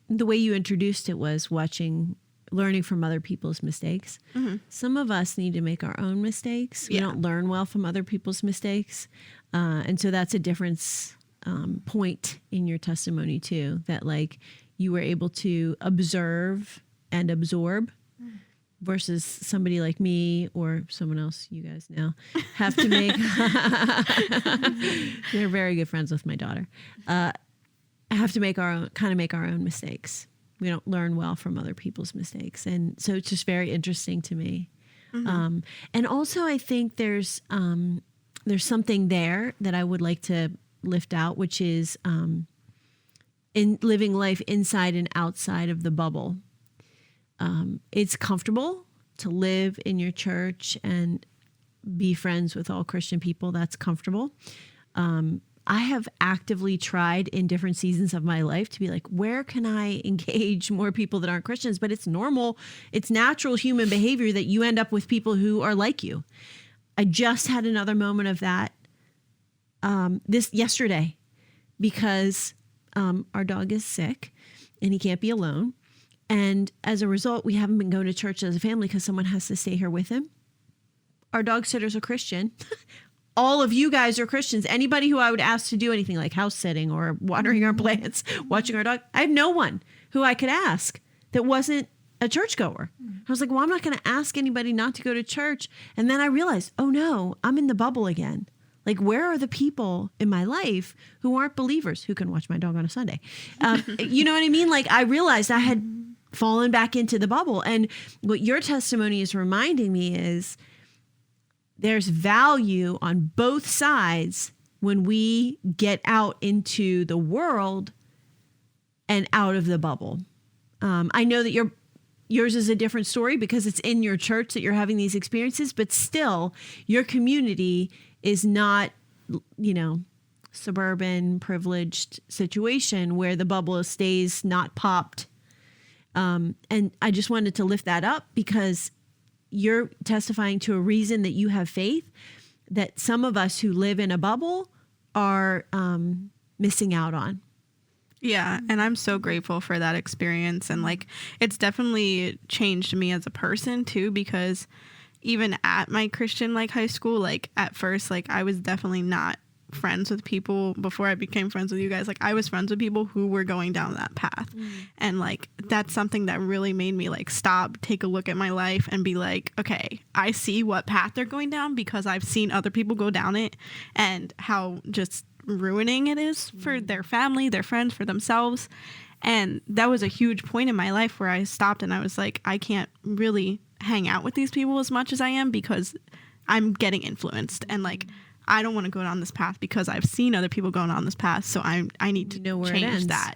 the way you introduced it was learning from other people's mistakes. Mm-hmm. Some of us need to make our own mistakes. We don't learn well from other people's mistakes. And so that's a difference point in your testimony too, that like you were able to observe and absorb versus somebody like me or someone else you guys now have to make. They're very good friends with my daughter. Have to make our own mistakes. We don't learn well from other people's mistakes. And so it's just very interesting to me. Mm-hmm. And also I think there's something there that I would like to lift out, which is in living life inside and outside of the bubble. It's comfortable to live in your church and be friends with all Christian people. That's comfortable. I have actively tried in different seasons of my life to be like, where can I engage more people that aren't Christians? But it's normal. It's natural human behavior that you end up with people who are like you. I just had another moment of that yesterday because our dog is sick and he can't be alone. And as a result, we haven't been going to church as a family because someone has to stay here with him. Our dog sitter's a Christian. All of you guys are Christians. Anybody who I would ask to do anything like house sitting or watering our plants, watching our dog, I have no one who I could ask that wasn't a churchgoer. I was like, well, I'm not going to ask anybody not to go to church. And then I realized, oh no, I'm in the bubble again. Like, where are the people in my life who aren't believers who can watch my dog on a Sunday? You know what I mean? Like, I realized I had fallen back into the bubble. And what your testimony is reminding me is there's value on both sides when we get out into the world and out of the bubble. I know that yours is a different story because it's in your church that you're having these experiences, but still your community is not, suburban privileged situation where the bubble stays not popped. And I just wanted to lift that up because you're testifying to a reason that you have faith that some of us who live in a bubble are missing out on. Yeah, and I'm so grateful for that experience. And like, it's definitely changed me as a person too, because even at my Christian like high school, like at first, like I was definitely not friends with people before I became friends with you guys. Like I was friends with people who were going down that path. And like, that's something that really made me like stop, take a look at my life and be like, okay, I see what path they're going down because I've seen other people go down it and how just ruining it is for their family, their friends, for themselves. And that was a huge point in my life where I stopped and I was like, I can't really hang out with these people as much as I am because I'm getting influenced. And like, I don't want to go down this path because I've seen other people going on this path. So I need to change that,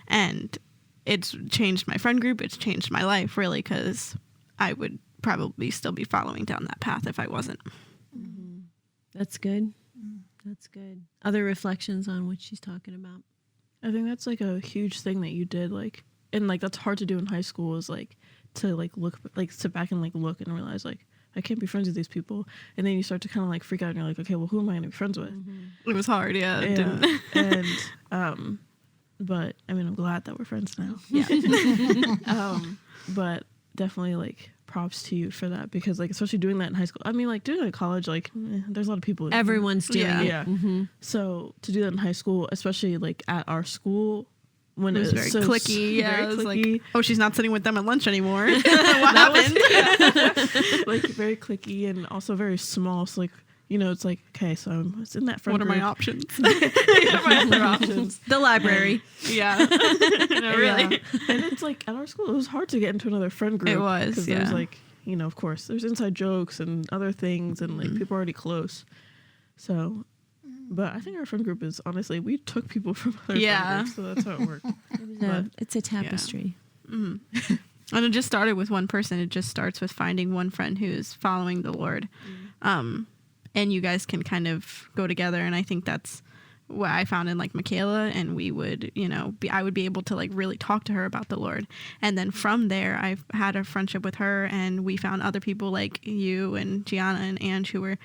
and it's changed my friend group. It's changed my life really, because I would probably still be following down that path if I wasn't. Mm-hmm. That's good. That's good. Other reflections on what she's talking about? I think that's like a huge thing that you did, like, and like that's hard to do in high school, is like to like look, like sit back and like look and realize like I can't be friends with these people, and then you start to kind of like freak out and you're like, okay, well, who am I going to be friends with? It was hard, yeah. And but I mean, I'm glad that we're friends now. Yeah. But definitely like props to you for that, because like especially doing that in high school. I mean, like doing it in college, like there's a lot of people. Everyone's doing it. Yeah. Mm-hmm. So to do that in high school, especially like at our school, when it was very cliquey. Yeah, it was cliquey. Like, oh, she's not sitting with them at lunch anymore. What happened? Like very cliquey and also very small. So like, it's like, okay, so I'm in that friend group. What are my options? What are my other options? The library. Yeah. Really. Yeah. And it's like at our school, it was hard to get into another friend group. It was, because there's like, of course, there's inside jokes and other things, and like people are already close. So, but I think our friend group is honestly, we took people from other friend groups, so that's how it worked. It's a tapestry. Yeah. Mm-hmm. And it just started with one person. It just starts with finding one friend who's following the Lord. And you guys can kind of go together. And I think that's what I found in like Michaela, and we would, I would be able to like really talk to her about the Lord. And then from there, I've had a friendship with her, and we found other people like you and Gianna and Ange who were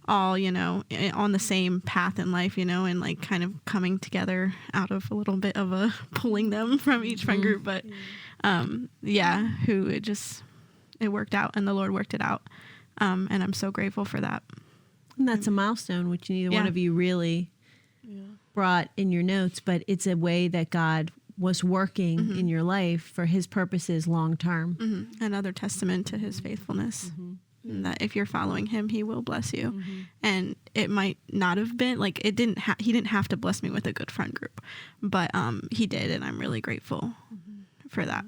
all, on the same path in life, and like kind of coming together out of a little bit of a pulling them from each friend group. But it worked out, and the Lord worked it out. And I'm so grateful for that. And that's a milestone, which neither one of you really brought in your notes, but it's a way that God was working in your life for his purposes long term. Another testament to his faithfulness. And that if you're following him, he will bless you. And it might not have been like he didn't have to bless me with a good friend group, but he did, and I'm really grateful for that.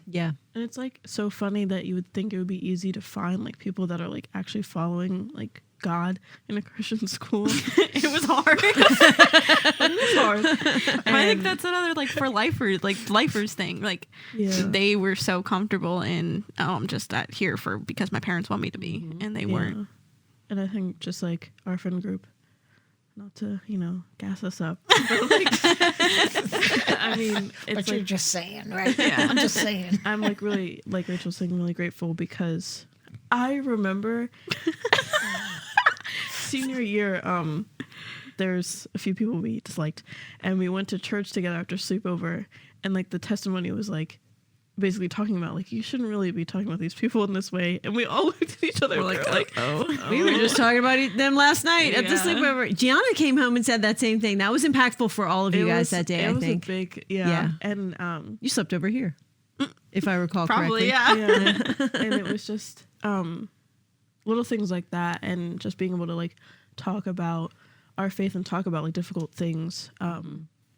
Yeah. And it's like so funny that you would think it would be easy to find like people that are like actually following like God in a Christian school. It was hard. I think that's another like for lifers thing. Like they were so comfortable in I'm just here because my parents want me to be, and they weren't. And I think just like our friend group, not to gas us up, but like, I mean, it's but you're just saying, right? Yeah, I'm just saying. I'm like really, like Rachel was saying, really grateful because I remember senior year, there's a few people we disliked, and we went to church together after sleepover, and like the testimony was like basically talking about like you shouldn't really be talking about these people in this way, and we all looked at each other like we were just talking about them last night at the sleepover. Gianna came home and said that same thing. That was impactful for all of you guys that day. I think a big and you slept over here, if I recall probably correctly. And it was just little things like that, and just being able to like talk about our faith and talk about like difficult things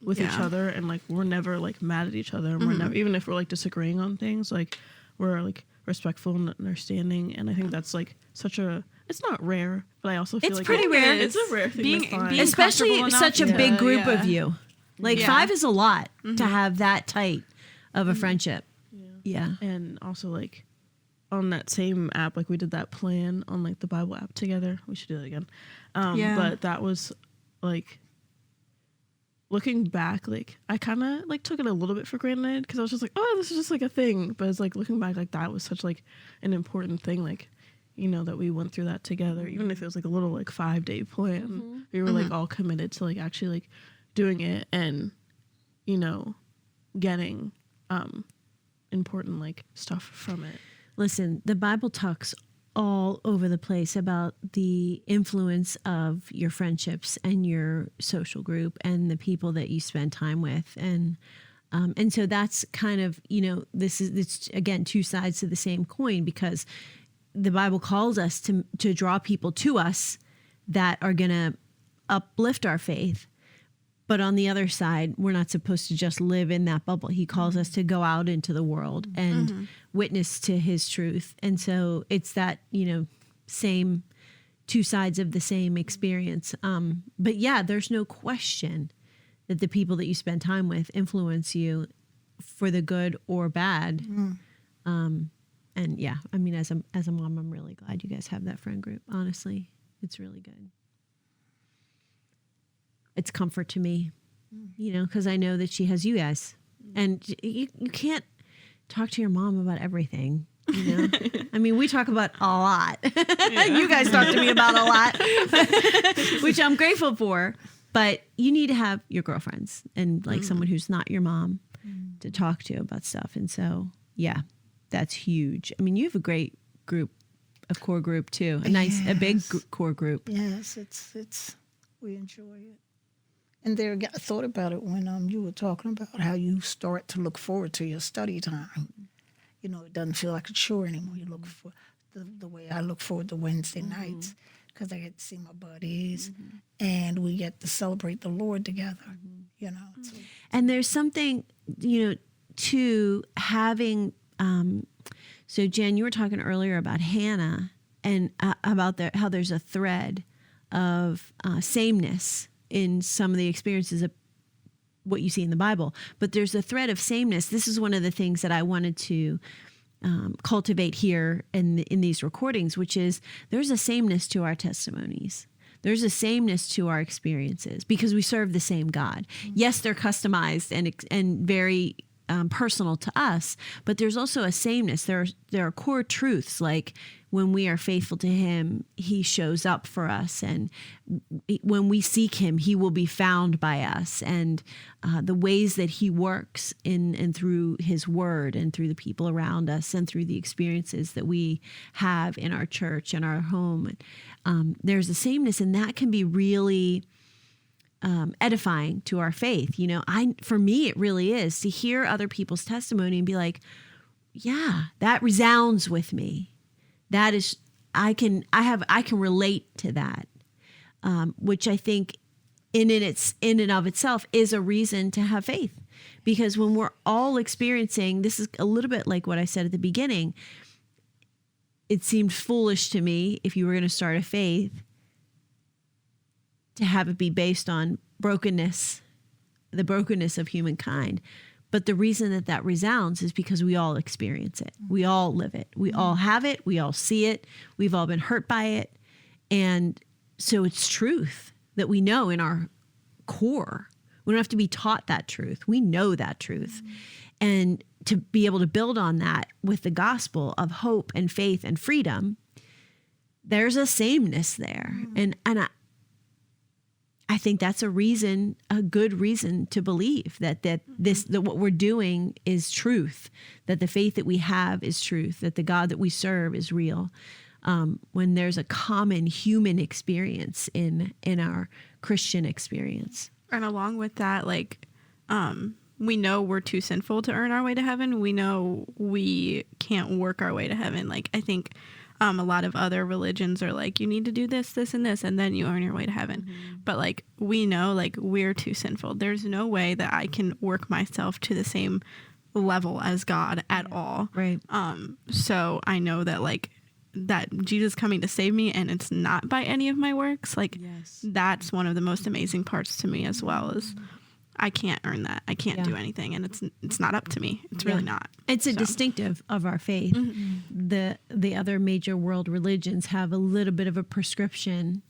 with each other, and like we're never like mad at each other, and we're never, even if we're like disagreeing on things, like we're like respectful and understanding. And I think that's like it's not rare, but I also feel it's like pretty rare. It's a rare thing being to find. Especially such a big group of you. Like 5 is a lot to have that tight of a friendship. Yeah. And also like on that same app, like we did that plan on like the Bible app together. We should do that again. But that was like, looking back, like I kind of like took it a little bit for granted because I was just like, oh, this is just like a thing. But it's like looking back, like that was such like an important thing, like that we went through that together. Even if it was like a little like 5-day plan, we were like all committed to like actually like doing it and getting important like stuff from it. Listen, the Bible talks all over the place about the influence of your friendships and your social group and the people that you spend time with. And so that's kind of, it's again, 2 sides to the same coin, because the Bible calls us to draw people to us that are going to uplift our faith. But on the other side, we're not supposed to just live in that bubble. He calls us to go out into the world and witness to his truth. And so it's that, same 2 sides of the same experience. But yeah, there's no question that the people that you spend time with influence you for the good or bad. And yeah, I mean, as a mom, I'm really glad you guys have that friend group. Honestly, it's really good. It's comfort to me, because I know that she has you guys, and you can't talk to your mom about everything. I mean, we talk about a lot. You guys talk to me about a lot, which I'm grateful for. But you need to have your girlfriends and like someone who's not your mom to talk to about stuff. And so, yeah, that's huge. I mean, you have a great group, a core group too, a big core group. Yes, it's we enjoy it. And I thought about it when you were talking about how you start to look forward to your study time. It doesn't feel like a chore anymore. You look for the way I look forward to Wednesday nights, because I get to see my buddies, and we get to celebrate the Lord together. So. And there's something, to having. So Jen, you were talking earlier about Hannah and about how there's a thread of sameness in some of the experiences of what you see in the Bible, but there's a thread of sameness. This is one of the things that I wanted to cultivate here in these recordings, which is there's a sameness to our testimonies. There's a sameness to our experiences because we serve the same God. Yes, they're customized and very personal to us, but there's also a sameness. There are core truths, like when we are faithful to him, he shows up for us, and when we seek him, he will be found by us. And the ways that he works in and through his word and through the people around us and through the experiences that we have in our church and our home, there's a sameness, and that can be really edifying to our faith. For me, it really is to hear other people's testimony and be like, yeah, that resounds with me. That is, I can relate to that, which I think in and of itself is a reason to have faith, because when we're all experiencing, this is a little bit like what I said at the beginning. It seemed foolish to me, if you were going to start a faith, to have it be based on brokenness, the brokenness of humankind. But the reason that resounds is because we all experience it. We all live it. We all have it. We all see it. We've all been hurt by it. And so it's truth that we know in our core. We don't have to be taught that truth. We know that truth. And to be able to build on that with the gospel of hope and faith and freedom, there's a sameness there. And I think that's a good reason to believe that what we're doing is truth, that the faith that we have is truth, that the God that we serve is real. When there's a common human experience in our Christian experience. And along with that, we know we're too sinful to earn our way to heaven. We know we can't work our way to heaven. I think a lot of other religions are like, you need to do this, this, and this, and then you earn your way to heaven. Mm-hmm. But we know we're too sinful. There's no way that I can work myself to the same level as God at all. Right. So I know that that Jesus coming to save me, and it's not by any of my works. Yes. That's one of the most amazing parts to me as well, is I can't earn that. I can't do anything, and it's not up to me. It's really not. It's a distinctive of our faith. Mm-hmm. The other major world religions have a little bit of a prescription,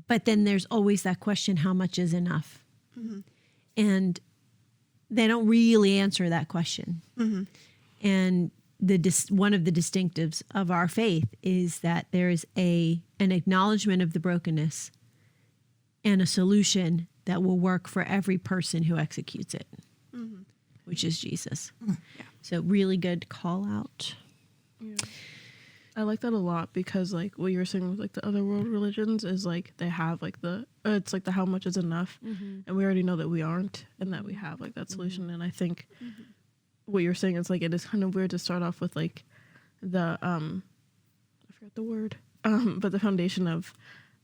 but then there's always that question, how much is enough? Mm-hmm. And they don't really answer that question. Mm-hmm. And one of the distinctives of our faith is that there is an acknowledgement of the brokenness and a solution that will work for every person who executes it, which is Jesus. Yeah. So really good call out. Yeah. I like that a lot, because what you were saying with the other world religions is they have it's the how much is enough, and we already know that we aren't, and that we have that solution. And I think what you're saying is it is kind of weird to start off with the I forgot the word, but the foundation of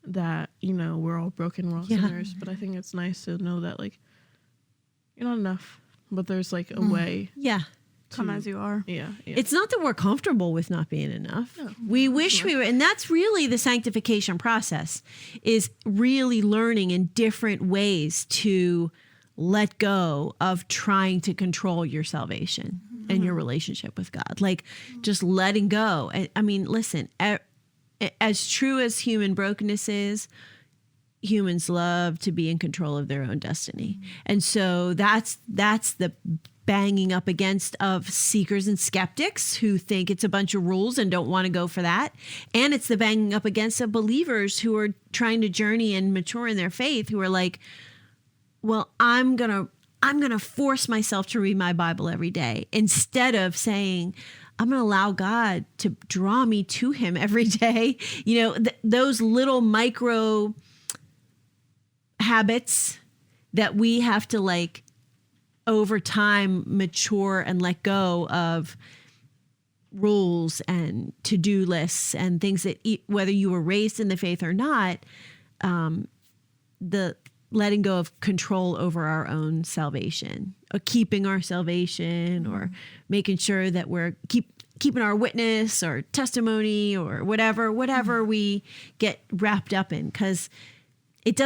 that, we're all broken, we're all sinners. But I think it's nice to know that you're not enough, but there's a way. Yeah. Come as you are. Yeah. It's not that we're comfortable with not being enough. No. We wish we were. And that's really the sanctification process, is really learning in different ways to let go of trying to control your salvation and your relationship with God. Just letting go. I mean, listen, as true as human brokenness is, humans love to be in control of their own destiny. And so that's the banging up against of seekers and skeptics who think it's a bunch of rules and don't want to go for that. And it's the banging up against of believers who are trying to journey and mature in their faith, who are well, I'm going to force myself to read my Bible every day, instead of saying, I'm going to allow God to draw me to him every day. Those little micro habits that we have to over time mature and let go of, rules and to-do lists and things that whether you were raised in the faith or not, the letting go of control over our own salvation, or keeping our salvation, or making sure that we're keeping our witness or testimony or whatever we get wrapped up in. Because it's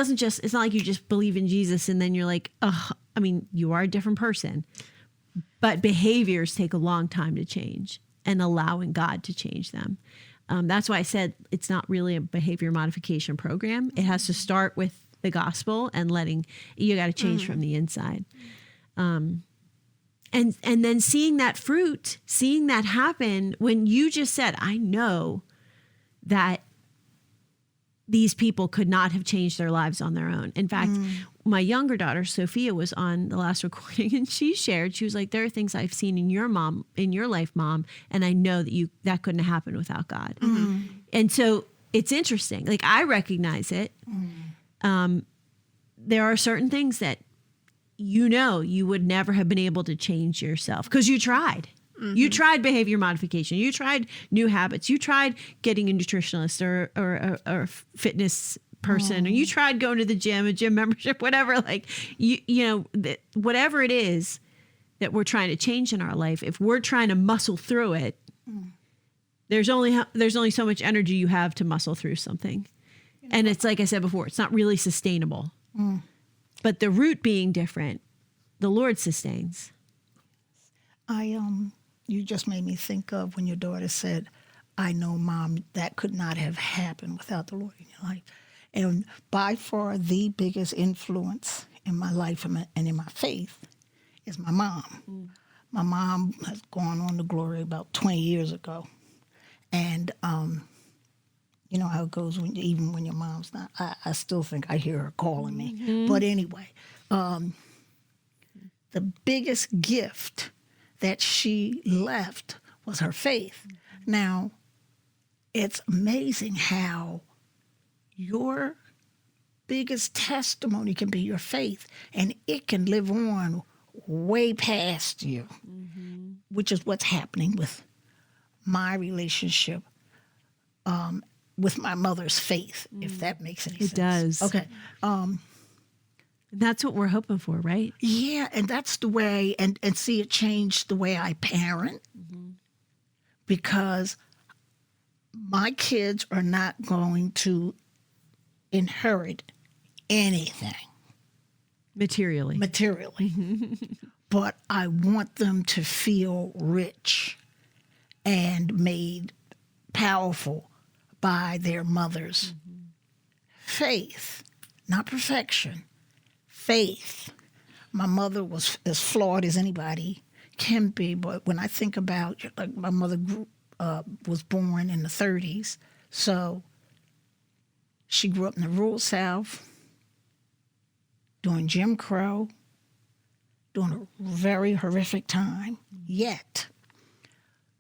not like you just believe in Jesus and then you're you are a different person, but behaviors take a long time to change, and allowing God to change them. That's why I said it's not really a behavior modification program. It has to start with the gospel and you got to change from the inside. And And then seeing that fruit, seeing that happen when you just said, I know that these people could not have changed their lives on their own. In fact, my younger daughter, Sophia, was on the last recording and she shared, she was like, there are things I've seen in your life, Mom, and I know that couldn't have happened without God. And so it's interesting. Like, I recognize it. There are certain things that you would never have been able to change yourself because you tried. You tried behavior modification. You tried new habits. You tried getting a nutritionist or a fitness person, or you tried going to the gym, a gym membership, whatever. Like, whatever it is that we're trying to change in our life, if we're trying to muscle through it, there's only so much energy you have to muscle through something. And it's like I said before, it's not really sustainable. But the root being different, the Lord sustains. You just made me think of when your daughter said, I know, Mom, that could not have happened without the Lord in your life. And by far the biggest influence in my life and in my faith is my mom. My mom has gone on to glory about 20 years ago. And you know how it goes even when your mom's not. I still think I hear her calling me. But anyway, the biggest gift that she left was her faith. Now, it's amazing how your biggest testimony can be your faith, and it can live on way past you, which is what's happening with my relationship with my mother's faith, if that makes any sense. It does. Okay. That's what we're hoping for, right? Yeah, and that's the way, and see, it changed the way I parent, because my kids are not going to inherit anything Materially. But I want them to feel rich and made powerful by their mother's faith, not perfection. Faith. My mother was as flawed as anybody can be, but when I think about, like, my mother was born in the 30s, so she grew up in the rural South, during Jim Crow, during a very horrific time. Yet,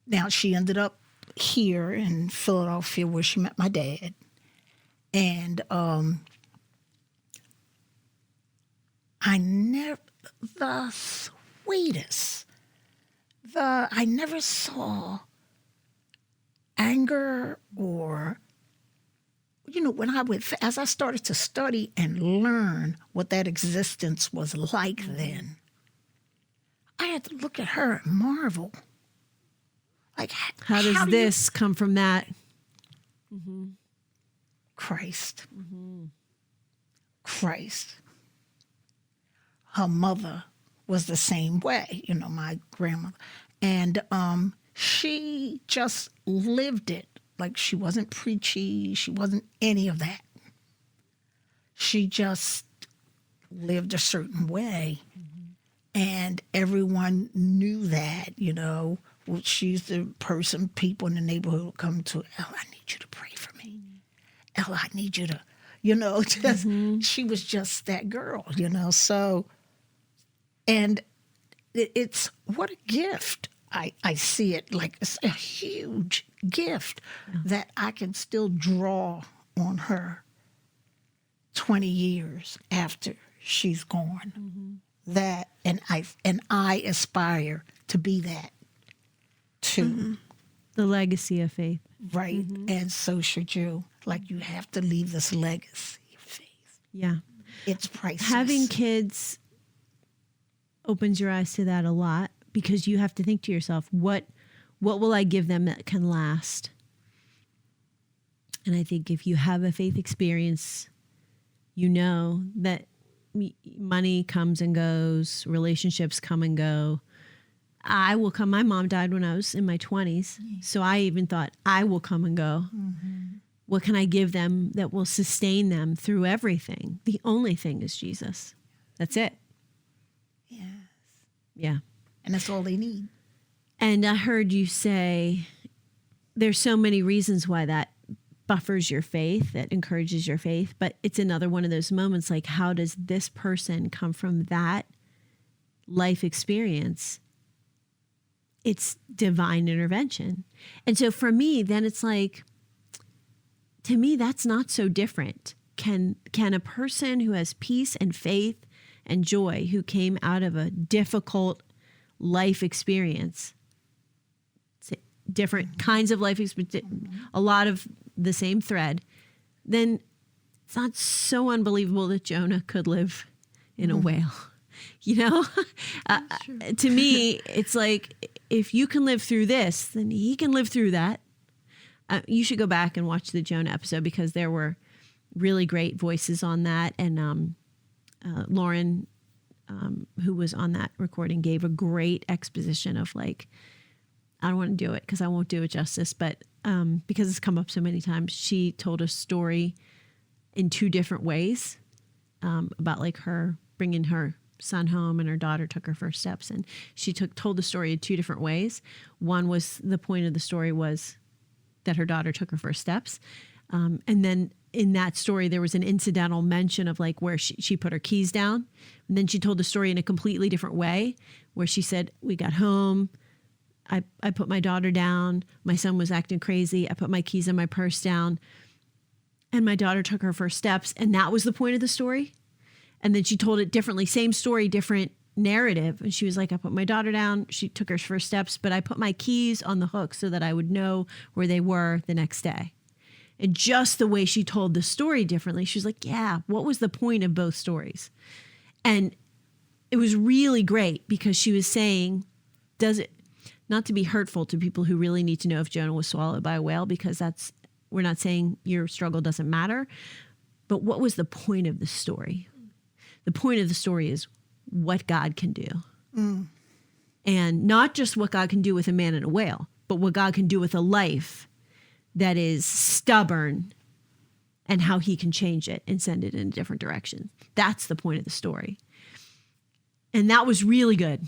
now she ended up here in Philadelphia where she met my dad, and I never saw anger or, as I started to study and learn what that existence was like then, I had to look at her and marvel. Like, How does this come from that? Christ. Christ. Her mother was the same way, my grandmother. And she just lived it. Like, she wasn't preachy. She wasn't any of that. She just lived a certain way. And everyone knew that, Well, she's the person people in the neighborhood would come to. Ella, I need you to pray for me. Ella, I need you to, she was just that girl, So, and it's what a gift. I see it like it's a huge gift that I can still draw on her 20 years after she's gone. That, and I aspire to be that too. The legacy of faith. Right. And so should you. Like, you have to leave this legacy of faith. Yeah. It's priceless. Having kids opens your eyes to that a lot, because you have to think to yourself, what will I give them that can last? And I think if you have a faith experience, you know that money comes and goes, relationships come and go. I will come. My mom died when I was in my 20s. So I even thought, I will come and go. What can I give them that will sustain them through everything? The only thing is Jesus. That's it. Yes. Yeah. And that's all they need. And I heard you say there's so many reasons why that buffers your faith, that encourages your faith, but it's another one of those moments like, how does this person come from that life experience? It's divine intervention. And so for me, then it's like, to me, that's not so different. Can a person who has peace and faith and joy, who came out of a difficult life experience, different kinds of life experience, a lot of the same thread, then it's not so unbelievable that Jonah could live in a whale. You know, to me, it's like, if you can live through this, then he can live through that. You should go back and watch the Jonah episode, because there were really great voices on that. And Lauren, who was on that recording, gave a great exposition of like, I don't want to do it because I won't do it justice, but because it's come up so many times, she told a story in two different ways about like her bringing her son home and her daughter took her first steps. And she told the story in two different ways. One was, the point of the story was that her daughter took her first steps. And then in that story, there was an incidental mention of like where she put her keys down. And then she told the story in a completely different way, where she said, we got home, I put my daughter down, my son was acting crazy, I put my keys in my purse down, and my daughter took her first steps. And that was the point of the story. And then she told it differently, same story, different narrative. And she was like, I put my daughter down, she took her first steps, but I put my keys on the hook so that I would know where they were the next day. And just the way she told the story differently, she was like, yeah, what was the point of both stories? And it was really great, because she was saying, does it, not to be hurtful to people who really need to know if Jonah was swallowed by a whale, because we're not saying your struggle doesn't matter, but what was the point of the story? The point of the story is what God can do. And not just what God can do with a man and a whale, but what God can do with a life that is stubborn, and how he can change it and send it in a different direction. That's the point of the story. And that was really good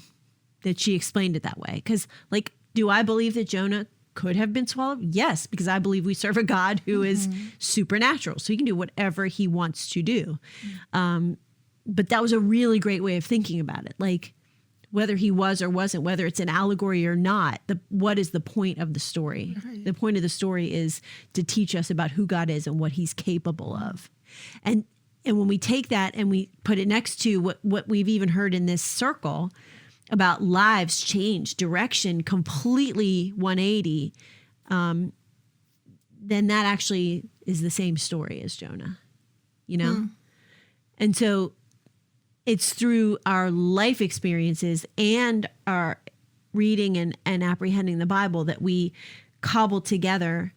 that she explained it that way. Because, like, do I believe that Jonah could have been swallowed? Yes, because I believe we serve a God who is supernatural. So he can do whatever he wants to do. But that was a really great way of thinking about it. Like, whether he was or wasn't, whether it's an allegory or not, what is the point of the story? Right. The point of the story is to teach us about who God is and what he's capable of. And when we take that and we put it next to what we've even heard in this circle about lives change, direction completely 180, then that actually is the same story as Jonah, you know? And so it's through our life experiences and our reading and apprehending the Bible that we cobble together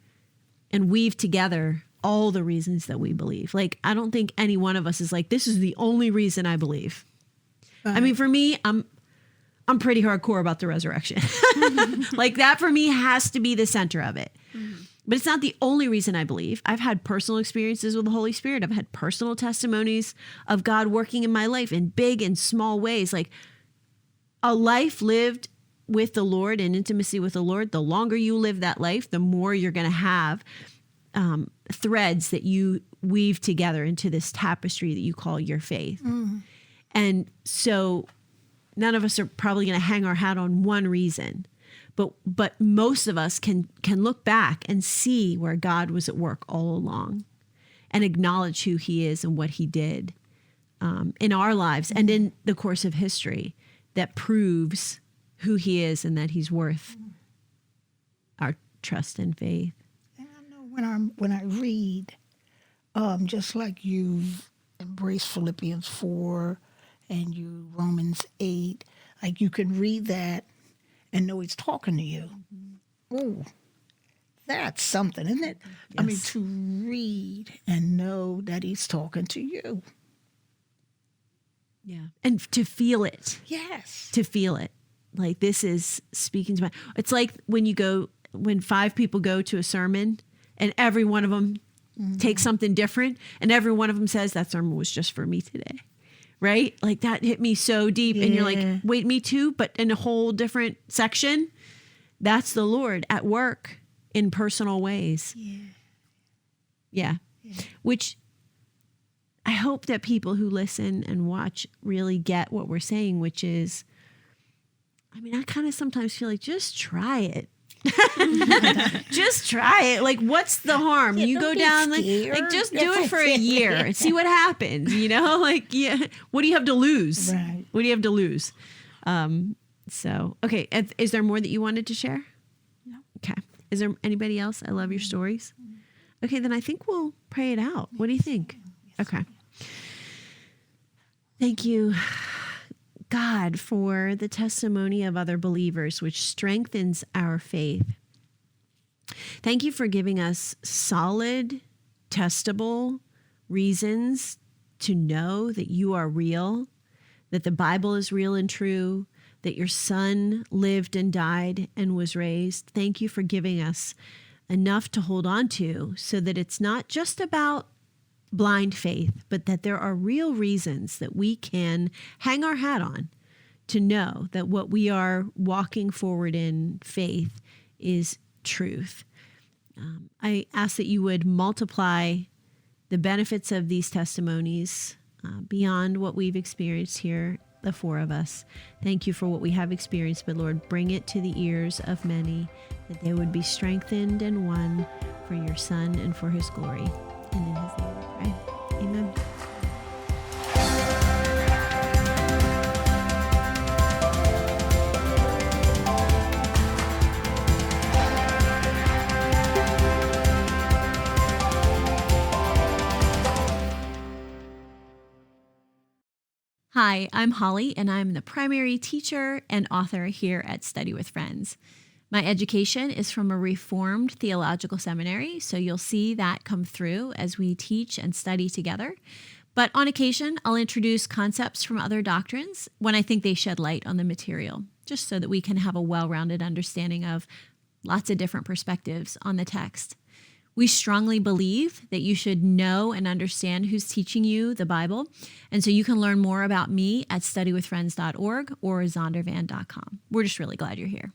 and weave together all the reasons that we believe. Like, I don't think any one of us is like, this is the only reason I believe. I mean, for me, I'm pretty hardcore about the resurrection. Like, that for me has to be the center of it. But it's not the only reason I believe. I've had personal experiences with the Holy Spirit. I've had personal testimonies of God working in my life in big and small ways. Like, a life lived with the Lord and intimacy with the Lord, the longer you live that life, the more you're going to have threads that you weave together into this tapestry that you call your faith. And so none of us are probably going to hang our hat on one reason. But most of us can look back and see where God was at work all along, and acknowledge who he is and what he did in our lives and in the course of history that proves who he is and that he's worth our trust and faith. And I know when I read, just like you embrace Philippians 4 and you Romans 8, like you can read that and know he's talking to you. Oh, that's something, isn't it? Yes. I mean, to read and know that he's talking to you. Yeah. And to feel it. Yes. To feel it. Like, this is speaking to my... It's like when 5 people go to a sermon and every one of them takes something different and every one of them says, that sermon was just for me today. right? Like that hit me so deep. And you're Yeah. like, wait, me too, but in a whole different section. That's the Lord at work in personal ways. Yeah. Which I hope that people who listen and watch really get what we're saying, which is, I mean, I kind of sometimes feel like just try it. Just try it. Like, what's the harm? Yeah, you don't go be down, scared. like just do it for a year and see what happens. Like, yeah, what do you have to lose? Right. What do you have to lose? So, okay. Is there more that you wanted to share? No. Okay. Is there anybody else? I love your stories. Okay, then I think we'll pray it out. What do you think? Okay. Thank you, God, for the testimony of other believers, which strengthens our faith. Thank you for giving us solid, testable reasons to know that you are real, that the Bible is real and true, that your Son lived and died and was raised. Thank you for giving us enough to hold on to so that it's not just about blind faith, but that there are real reasons that we can hang our hat on to know that what we are walking forward in faith is truth. I ask that you would multiply the benefits of these testimonies beyond what we've experienced here, the four of us. Thank you for what we have experienced, but Lord, bring it to the ears of many, that they would be strengthened and won for your Son and for his glory. And in his name we pray. Amen. Hi, I'm Holly, and I'm the primary teacher and author here at Study with Friends. My education is from a Reformed theological seminary, so you'll see that come through as we teach and study together. But on occasion, I'll introduce concepts from other doctrines when I think they shed light on the material, just so that we can have a well-rounded understanding of lots of different perspectives on the text. We strongly believe that you should know and understand who's teaching you the Bible, and so you can learn more about me at studywithfriends.org or zondervan.com. We're just really glad you're here.